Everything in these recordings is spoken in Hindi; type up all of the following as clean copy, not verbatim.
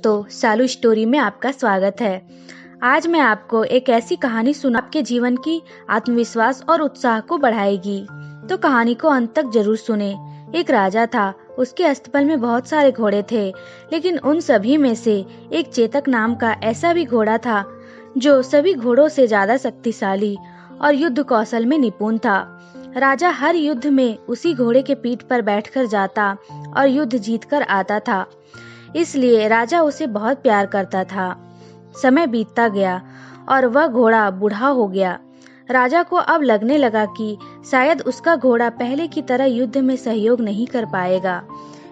दोस्तों, सालू स्टोरी में आपका स्वागत है। आज मैं आपको एक ऐसी कहानी सुना आपके जीवन की आत्मविश्वास और उत्साह को बढ़ाएगी। तो कहानी को अंत तक जरूर सुने। एक राजा था, उसके अस्तबल में बहुत सारे घोड़े थे, लेकिन उन सभी में से एक चेतक नाम का ऐसा भी घोड़ा था जो सभी घोड़ों से ज्यादा शक्तिशाली और युद्ध कौशल में निपुण था। राजा हर युद्ध में उसी घोड़े के पीठ पर बैठकर जाता और युद्ध जीतकर आता था, इसलिए राजा उसे बहुत प्यार करता था। समय बीतता गया और वह घोड़ा बूढ़ा हो गया। राजा को अब लगने लगा कि शायद उसका घोड़ा पहले की तरह युद्ध में सहयोग नहीं कर पाएगा,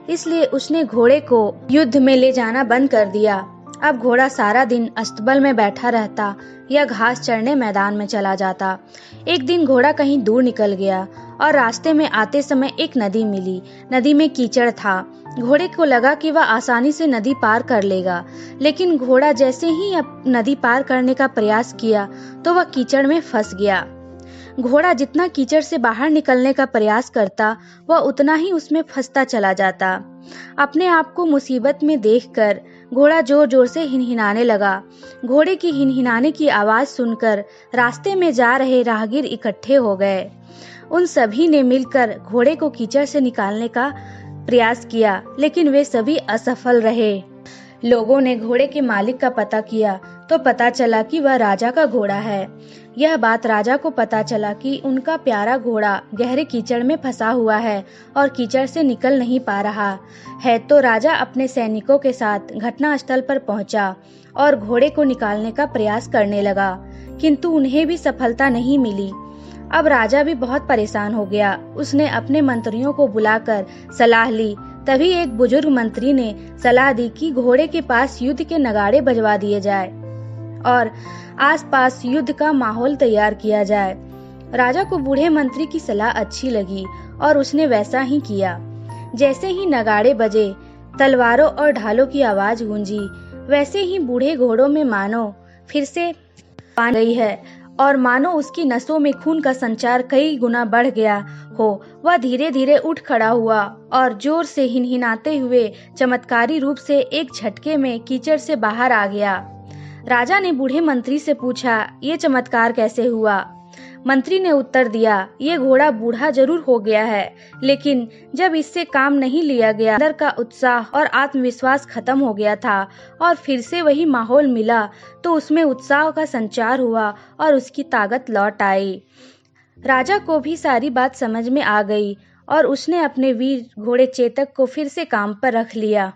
इसलिए उसने घोड़े को युद्ध में ले जाना बंद कर दिया। अब घोड़ा सारा दिन अस्तबल में बैठा रहता या घास चरने मैदान में चला जाता। एक दिन घोड़ा कहीं दूर निकल गया और रास्ते में आते समय एक नदी मिली। नदी में कीचड़ था। घोड़े को लगा कि वह आसानी से नदी पार कर लेगा, लेकिन घोड़ा जैसे ही नदी पार करने का प्रयास किया तो वह कीचड़ में फंस गया। घोड़ा जितना कीचड़ से बाहर निकलने का प्रयास करता, वह उतना ही उसमें फंसता चला जाता। अपने आप को मुसीबत में देखकर घोड़ा जोर जोर से हिनहिनाने लगा। घोड़े की हिनहिनाने की आवाज सुनकर रास्ते में जा रहे राहगीर इकट्ठे हो गए। उन सभी ने मिलकर घोड़े को कीचड़ से निकालने का प्रयास किया, लेकिन वे सभी असफल रहे। लोगों ने घोड़े के मालिक का पता किया तो पता चला कि वह राजा का घोड़ा है। यह बात राजा को पता चला कि उनका प्यारा घोड़ा गहरे कीचड़ में फंसा हुआ है और कीचड़ से निकल नहीं पा रहा है, तो राजा अपने सैनिकों के साथ घटनास्थल पर पहुंचा और घोड़े को निकालने का प्रयास करने लगा, किंतु उन्हें भी सफलता नहीं मिली। अब राजा भी बहुत परेशान हो गया। उसने अपने मंत्रियों को बुलाकर सलाह ली। तभी एक बुजुर्ग मंत्री ने सलाह दी कि घोड़े के पास युद्ध के नगाड़े बजवा दिए जाए और आसपास युद्ध का माहौल तैयार किया जाए। राजा को बूढ़े मंत्री की सलाह अच्छी लगी और उसने वैसा ही किया। जैसे ही नगाड़े बजे, तलवारों और ढालों की आवाज गूंजी, वैसे ही बूढ़े घोड़ों में मानो फिर से पान गई है और मानो उसकी नसों में खून का संचार कई गुना बढ़ गया हो। वह धीरे धीरे उठ खड़ा हुआ और जोर से हिनहिनाते हुए चमत्कारी रूप से एक झटके में कीचड़ से बाहर आ गया। राजा ने बूढ़े मंत्री से पूछा, ये चमत्कार कैसे हुआ? मंत्री ने उत्तर दिया, ये घोड़ा बूढ़ा जरूर हो गया है, लेकिन जब इससे काम नहीं लिया गया, अंदर का उत्साह और आत्मविश्वास खत्म हो गया था और फिर से वही माहौल मिला तो उसमें उत्साह का संचार हुआ और उसकी ताकत लौट आई। राजा को भी सारी बात समझ में आ गई और उसने अपने वीर घोड़े चेतक को फिर से काम पर रख लिया।